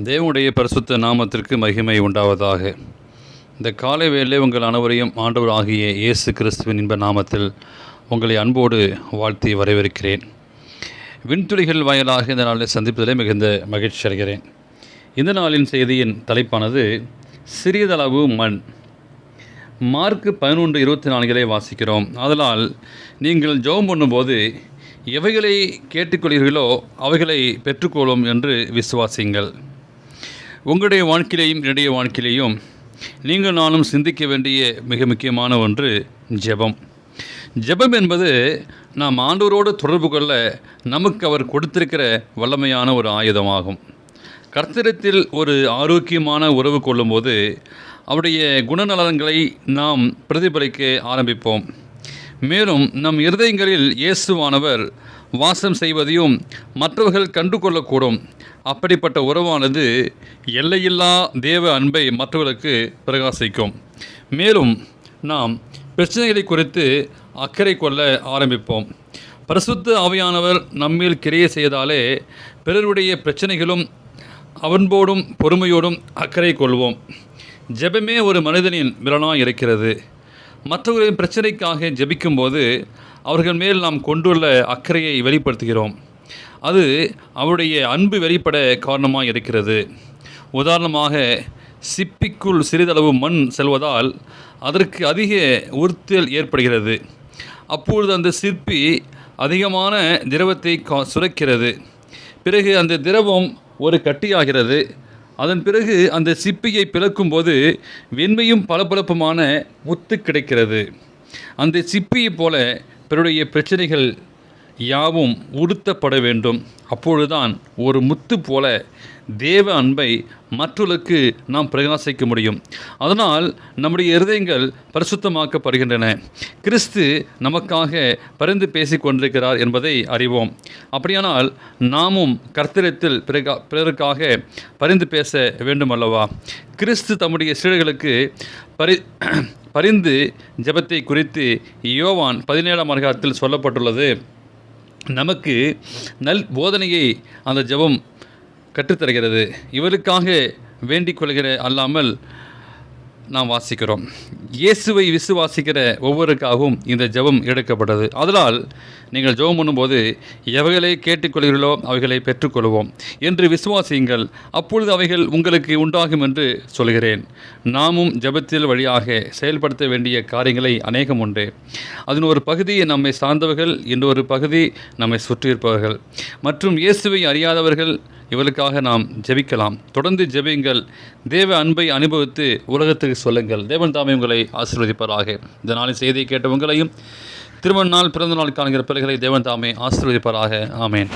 தேவனுடைய பரிசுத்த நாமத்திற்கு மகிமை உண்டாவதாக. இந்த காலை வேளை உங்கள் அனைவரையும் ஆண்டவர் ஆகிய இயேசு கிறிஸ்துவின் இன்ப நாமத்தில் உங்களை அன்போடு வாழ்த்தி வரவேற்கிறேன். விண்துளிகள் வாயிலாக இந்த நாளில் சந்திப்பதிலே மிகுந்த மகிழ்ச்சி அடைகிறேன். இந்த நாளின் செய்தியின் தலைப்பானது சிறியதளவு மண். மார்க் 11:24 வாசிக்கிறோம். ஆதலால் நீங்கள் ஜெபம் பண்ணும்போது எவைகளை கேட்டுக்கொள்கிறீர்களோ அவைகளை பெற்றுக்கொள்ளும் என்று விசுவாசிங்கள். உங்களுடைய வாழ்க்கையிலையும் என்னுடைய வாழ்க்கையிலையும் நீங்கள் நானும் சிந்திக்க வேண்டிய மிக முக்கியமான ஒன்று ஜெபம். ஜெபம் என்பது நாம் ஆண்டவரோடு தொடர்பு கொள்ள நமக்கு அவர் கொடுத்திருக்கிற வல்லமையான ஒரு ஆயுதமாகும். கர்த்தரிடத்தில் ஒரு ஆரோக்கியமான உறவு கொள்ளும்போது அவருடைய குணநலன்களை நாம் பிரதிபலிக்க ஆரம்பிப்போம். மேலும் நம் இருதயங்களில் இயேசுவானவர் வாசம் செய்வதையும் மற்றவர்கள் கண்டு கொள்ளக்கூடும். அப்படிப்பட்ட உறவானது எல்லையில்லா தேவ அன்பை மற்றவர்களுக்கு பிரகாசிக்கும். மேலும் நாம் பிரச்சனைகளை குறித்து அக்கறை கொள்ள ஆரம்பிப்போம். பரிசுத்த ஆவியானவர் நம்மில் கிரியை செய்தாலே பிறருடைய பிரச்சனைகளும் அன்போடும் பொறுமையோடும் அக்கறை கொள்வோம். ஜெபமே ஒரு மனிதனின் விரலாய் இருக்கிறது. மற்றவர்களின் பிரச்சனைக்காக ஜெபிக்கும்போது அவர்கள் மேல் நாம் கொண்டுள்ள அக்கறையை வெளிப்படுத்துகிறோம். அது அவருடைய அன்பு வெளிப்பட காரணமாக இருக்கிறது. உதாரணமாக, சிப்பிக்குள் சிறிதளவு மண் செல்வதால் அதற்கு அதிக உறுத்தல் ஏற்படுகிறது. அப்பொழுது அந்த சிற்பி அதிகமான திரவத்தை சுரக்கிறது. பிறகு அந்த திரவம் ஒரு கட்டியாகிறது. அதன் பிறகு அந்த சிப்பியை பிளக்கும்போது வெண்மையும் பளபளப்புமான முத்து கிடைக்கிறது. அந்த சிப்பியைப் போல பிறருடைய பிரச்சனைகள் யாவும் உடுத்தப்பட வேண்டும். அப்பொழுதுதான் ஒரு முத்து போல தேவ அன்பை மற்றவர்களுக்கு நாம் பிரகாசிக்க முடியும். அதனால் நம்முடைய இருதயங்கள் பரிசுத்தமாக்கப்படுகின்றன. கிறிஸ்து நமக்காக பரிந்து பேசி கொண்டிருக்கிறார் என்பதை அறிவோம். அப்படியானால் நாமும் கர்த்தரிடத்தில் பிறருக்காக பரிந்து பேச வேண்டும் அல்லவா? கிறிஸ்து தம்முடைய சீடர்களுக்கு பரிந்து ஜெபத்தை குறித்து யோவான் 17 சொல்லப்பட்டுள்ளது. நமக்கு நல் போதனையை அந்த ஜெபம் கற்றுத்தருகிறது. இவருக்காக வேண்டிக் கொள்கிற அல்லாமல் நாம் வாசிக்கிறோம். இயேசுவை விசுவாசிக்கிற ஒவ்வொருக்காகவும் இந்த ஜெபம் எடுக்கப்பட்டது. அதனால் நீங்கள் ஜெபம் பண்ணும்போது எவைகளை கேட்டுக்கொள்கிறீர்களோ அவைகளை பெற்றுக்கொள்வோம் என்று விசுவாசியுங்கள். அப்பொழுது அவைகள் உங்களுக்கு உண்டாகும் என்று சொல்கிறேன். நாமும் ஜெபத்தில் வழியாக செயல்படுத்த வேண்டிய காரியங்களை அநேகம் உண்டு. அதன் ஒரு பகுதி நம்மை சார்ந்தவர்கள், இன்னொரு பகுதி நம்மை சுற்றியிருப்பவர்கள் மற்றும் இயேசுவை அறியாதவர்கள். இவர்களுக்காக நாம் ஜெபிக்கலாம். தொடர்ந்து ஜெபியுங்கள். தேவ அன்பை அனுபவித்து உலகத்துக்கு சொல்லுங்கள். தேவன் தாமே உங்களை ஆசீர்வதிப்பாராக. இந்த நாளின் செய்தியை கேட்ட உங்களையும் திருமண நாள், பிறந்த நாள் காண்கிற பிள்ளைகளை தேவன் தாமே ஆசீர்வதிப்பாராக. ஆமேன்.